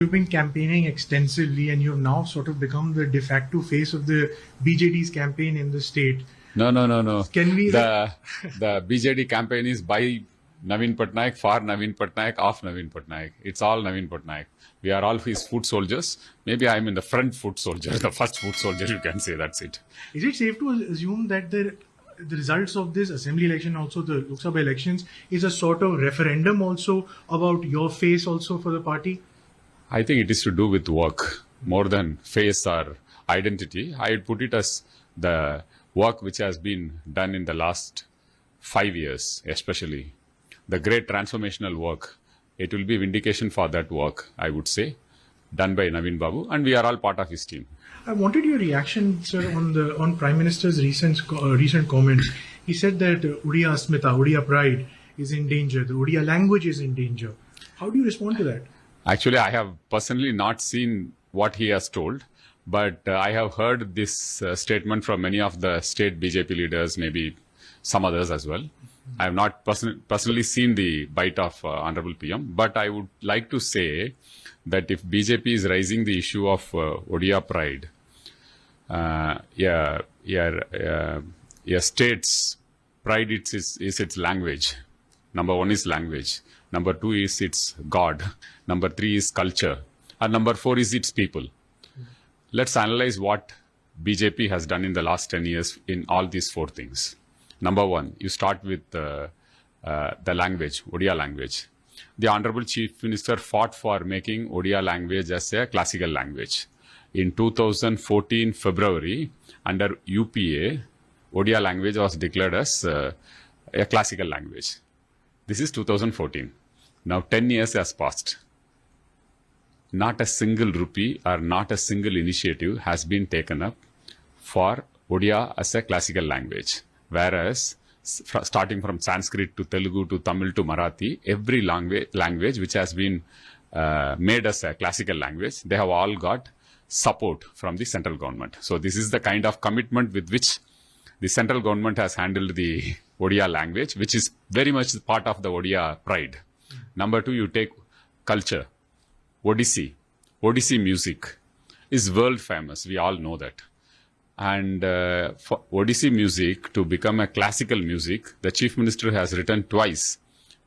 You've been campaigning extensively and you've now sort of become the de facto face of the BJD's campaign in the state. No. Can we... The BJD campaign is by Naveen Patnaik, for Naveen Patnaik, of Naveen Patnaik. It's all Naveen Patnaik. We are all his foot soldiers. Maybe I'm in the front foot soldier, the first foot soldier, you can say, that's it. Is it safe to assume that the results of this assembly election, also the Lok Sabha elections, is a sort of referendum also about your face also for the party? I think it is to do with work more than face or identity. I would put it as the work which has been done in the last 5 years, especially the great transformational work. It will be vindication for that work, I would say, done by Naveen Babu, and we are all part of his team. I wanted your reaction, sir, on Prime Minister's recent comments. He said that Odia Asmita, Odia pride is in danger. The Odia language is in danger. How do you respond to that? Actually, I have personally not seen what he has told, but I have heard this statement from many of the state BJP leaders, maybe some others as well. I have not personally seen the bite of Honorable PM, but I would like to say that if BJP is raising the issue of Odia pride, state's pride is its language. Number one is language. Number two is its God. Number three is culture. And number four is its people. Let's analyze what BJP has done in the last 10 years in all these four things. Number one, you start with the language, Odia language. The Honorable Chief Minister fought for making Odia language as a classical language. In 2014 February, under UPA, Odia language was declared as a classical language. This is 2014. Now 10 years has passed. Not a single rupee or not a single initiative has been taken up for Odia as a classical language. Whereas, starting from Sanskrit to Telugu to Tamil to Marathi, every language which has been made as a classical language, they have all got support from the central government. So this is the kind of commitment with which the central government has handled the Odia language, which is very much part of the Odia pride. Number two, you take culture. Odissi music is world famous. We all know that. And for Odissi music to become a classical music, the Chief Minister has written twice,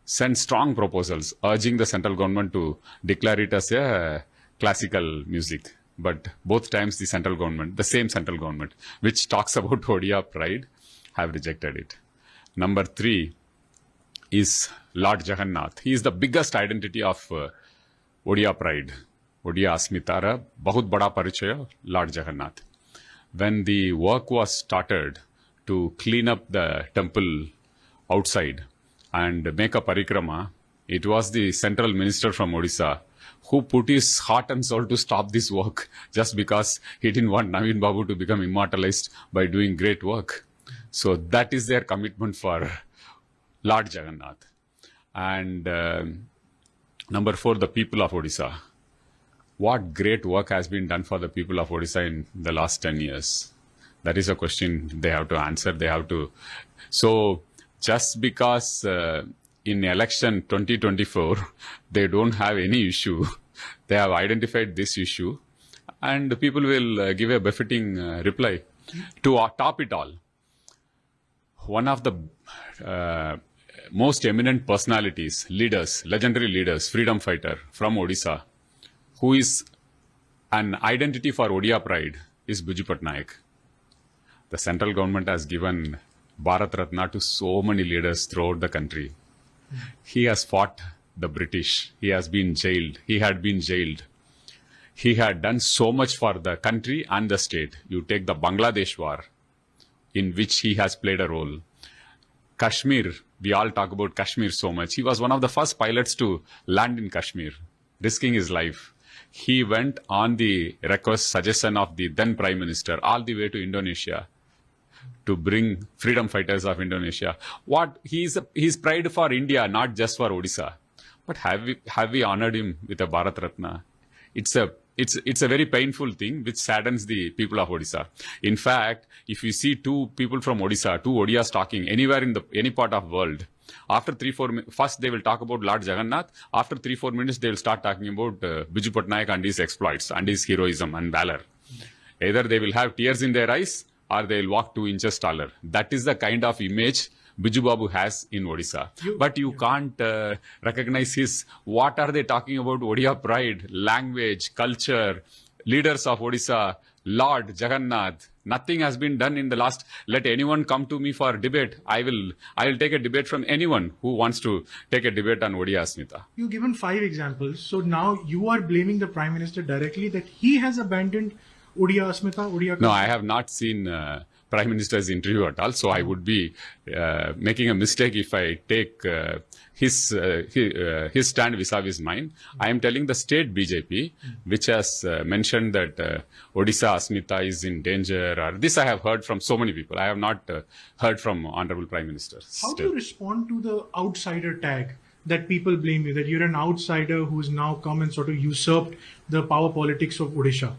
sent strong proposals urging the central government to declare it as a classical music. But both times the same central government, which talks about Odia pride, have rejected it. Number three is Lord Jagannath. He is the biggest identity of Odia pride. Odia Asmitara, Bahut Bada Parichaya, Lord Jagannath. When the work was started to clean up the temple outside and make a parikrama, it was the central minister from Odisha who put his heart and soul to stop this work just because he didn't want Naveen Babu to become immortalized by doing great work. So that is their commitment for Lord Jagannath. And number four, the people of Odisha. What great work has been done for the people of Odisha in the last 10 years? That is a question they have to answer. So just because in election 2024, they don't have any issue, they have identified this issue, and people will give a befitting reply. To top it all, one of the most eminent personalities, leaders, legendary leaders, freedom fighter from Odisha, who is an identity for Odia pride, is Biju Patnaik. The central government has given Bharat Ratna to so many leaders throughout the country. He has fought the British. He has been jailed. He had been jailed. He had done so much for the country and the state. You take the Bangladesh war, in which he has played a role. Kashmir, we all talk about Kashmir so much. He was one of the first pilots to land in Kashmir, risking his life. He went on the request, suggestion of the then Prime Minister all the way to Indonesia to bring freedom fighters of Indonesia. He's pride for India, not just for Odisha. But have we honored him with a Bharat Ratna? It's a it's a very painful thing which saddens the people of Odisha. In fact, if you see two people from Odisha, two Odiyas talking anywhere in any part of world, after 3-4 first they will talk about Lord Jagannath. After 3-4 minutes they will start talking about Biju Patnaik and his exploits and his heroism and valor. Either they will have tears in their eyes or they will walk 2 inches taller. That is the kind of image Biju Babu has in Odisha. But you can't recognize his, what are they talking about? Odia pride, language, culture, leaders of Odisha, Lord Jagannath. Nothing has been done in the last, let anyone come to me for debate. I will take a debate from anyone who wants to take a debate on Odia Asmita. You've given 5 examples. So now you are blaming the Prime Minister directly that he has abandoned Odia Asmita, Odia. No, I have not seen Prime Minister's interview at all. So I would be making a mistake if I take his stand vis-a-vis mine. I am telling the state BJP, which has mentioned that Odisha Asmita is in danger. Or this I have heard from so many people. I have not heard from Honorable Prime Minister. How do you respond to the outsider tag that people blame you, that you're an outsider who's now come and sort of usurped the power politics of Odisha?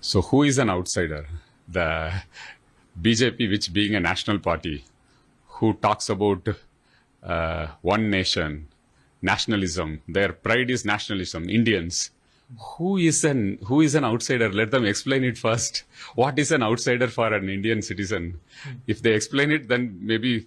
So who is an outsider? The BJP, which being a national party, who talks about one nation, nationalism, their pride is nationalism, Indians. Who is an outsider? Let them explain it first. What is an outsider for an Indian citizen? If they explain it, then maybe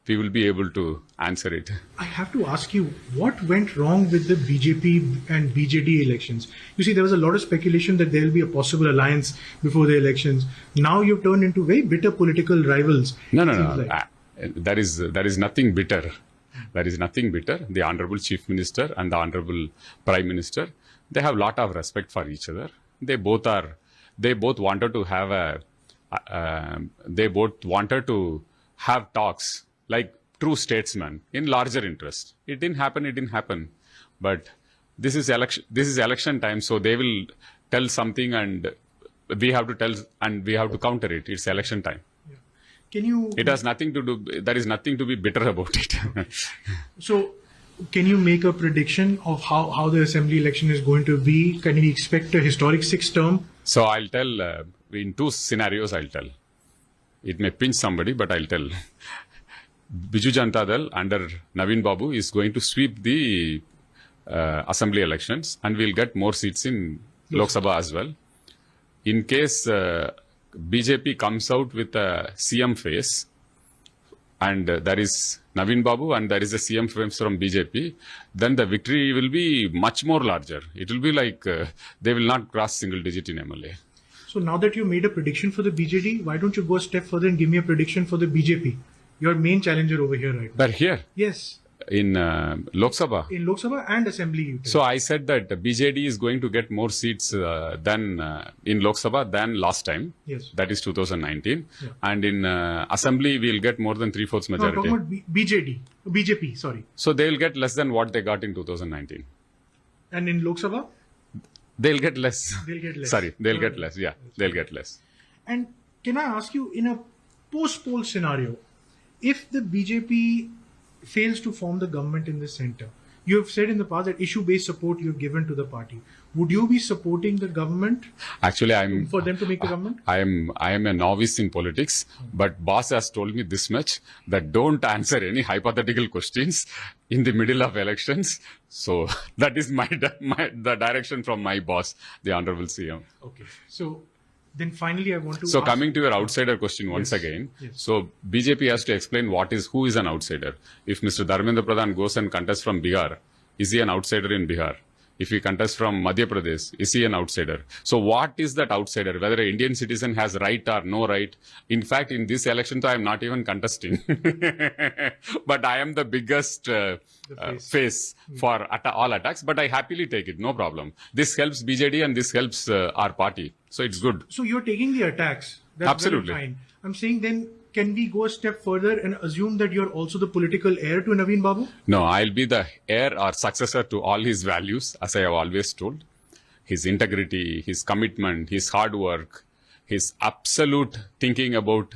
we will be able to answer it. I have to ask you, what went wrong with the BJP and BJD elections? You see, there was a lot of speculation that there will be a possible alliance before the elections. Now you've turned into very bitter political rivals. No. Like. There is nothing bitter. There is nothing bitter. The Honorable Chief Minister and the Honorable Prime Minister, they have a lot of respect for each other. They both wanted to have talks like true statesmen in larger interest. It didn't happen. But this is election time, so they will tell something and we have to tell and we have to counter it. It's election time. It has nothing to do, there is nothing to be bitter about it. So, can you make a prediction of how the assembly election is going to be? Can we expect a historic 6th term? So, I'll tell, in 2 scenarios, I'll tell. It may pinch somebody, but I'll tell. Biju Janata Dal under Naveen Babu is going to sweep the assembly elections and we'll get more seats in Lok Sabha as well. In case BJP comes out with a CM face and there is Naveen Babu and there is a CM face from BJP, then the victory will be much more larger. It will be like they will not cross single digit in MLA. So now that you made a prediction for the BJD, why don't you go a step further and give me a prediction for the BJP? Your main challenger over here right now. But here? Yes. In Lok Sabha? In Lok Sabha and Assembly. So I said that BJD is going to get more seats than in Lok Sabha than last time. Yes. That is 2019. Yeah. And in Assembly, we'll get more than 3/4 majority. No, I'm talking about BJP, sorry. So they'll get less than what they got in 2019. And in Lok Sabha? They'll get less. They'll get less. Sorry, they'll get less. Yeah, they'll get less. And can I ask you, in a post-poll scenario, if the BJP fails to form the government in the center, you have said in the past that issue-based support you have given to the party. Would you be supporting the government? Actually, for them to make the government? I am a novice in politics, but boss has told me this much, that don't answer any hypothetical questions in the middle of elections. So that is the direction from my boss, the Honorable CM. Okay. So then finally I want to So ask, coming to your outsider question once again. Yes. So BJP has to explain who is an outsider. If Mr. Dharmendra Pradhan goes and contests from Bihar, is he an outsider in Bihar? If he contests from Madhya Pradesh, is he an outsider? So what is that outsider? Whether an Indian citizen has right or no right? In fact, in this election, I am not even contesting. But I am the biggest face for all attacks. But I happily take it, no problem. This helps BJD and this helps our party. So it's good. So you're taking the attacks. That's Absolutely. Very fine. I'm saying then, can we go a step further and assume that you're also the political heir to Naveen Babu? No, I'll be the heir or successor to all his values, as I have always told. His integrity, his commitment, his hard work, his absolute thinking about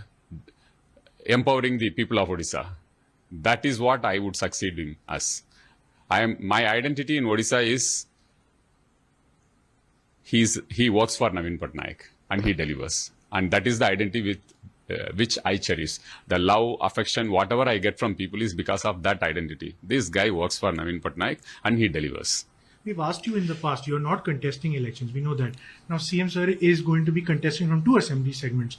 empowering the people of Odisha. That is what I would succeed in as. My identity in Odisha is he works for Navin Patnaik and he delivers. And that is the identity which I cherish. The love, affection, whatever I get from people is because of that identity. This guy works for Navin Patnaik and he delivers. We've asked you in the past, you're not contesting elections. We know that. Now, CM sir is going to be contesting from 2 assembly segments.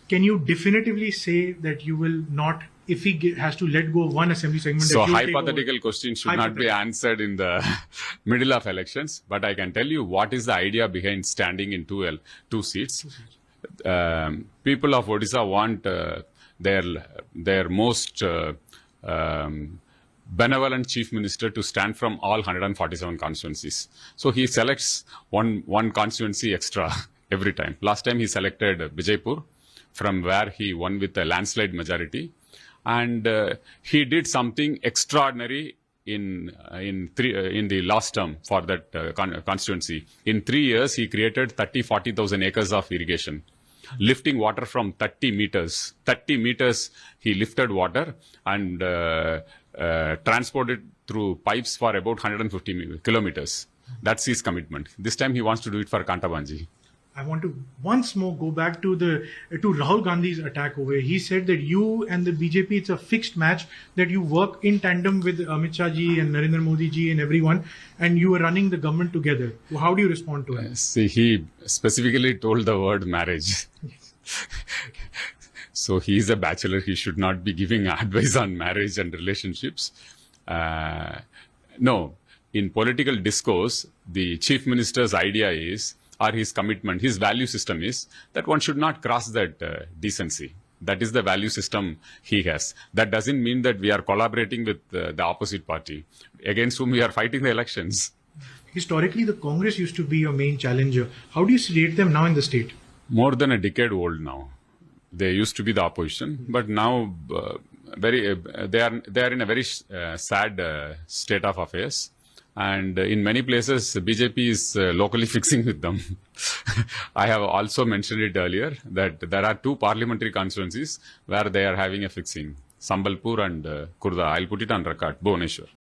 Can you definitively say that you will not, if he has to let go of 1 assembly segment? So that you will take hypothetical over? question should not be answered in the middle of elections. But I can tell you what is the idea behind standing in two seats. People of Odisha want their most benevolent chief minister to stand from all 147 constituencies. So he selects one constituency extra every time. Last time he selected Vijaypur, from where he won with a landslide majority, and he did something extraordinary in the last term for that constituency. In 3 years, he created 40,000 acres of irrigation, lifting water from 30 meters. 30 meters he lifted water and transported through pipes for about 150 kilometers. That's his commitment. This time he wants to do it for Kantabanji. I want to once more go back to Rahul Gandhi's attack over here. He said that you and the BJP, it's a fixed match, that you work in tandem with Amit Shah ji and Narendra Modi ji and everyone, and you are running the government together. How do you respond to it? See, he specifically told the word marriage. So he is a bachelor. He should not be giving advice on marriage and relationships. No, in political discourse, the chief minister's idea is, or his commitment, his value system is that one should not cross that decency. That is the value system he has. That doesn't mean that we are collaborating with the opposite party against whom we are fighting the elections. Historically, the Congress used to be your main challenger. How do you rate them now in the state? More than a decade old now. They used to be the opposition, but now they are in a very sad state of affairs. And in many places, BJP is locally fixing with them. I have also mentioned it earlier that there are 2 parliamentary constituencies where they are having a fixing. Sambalpur and Kurda. I'll put it on record, Bhubaneswar.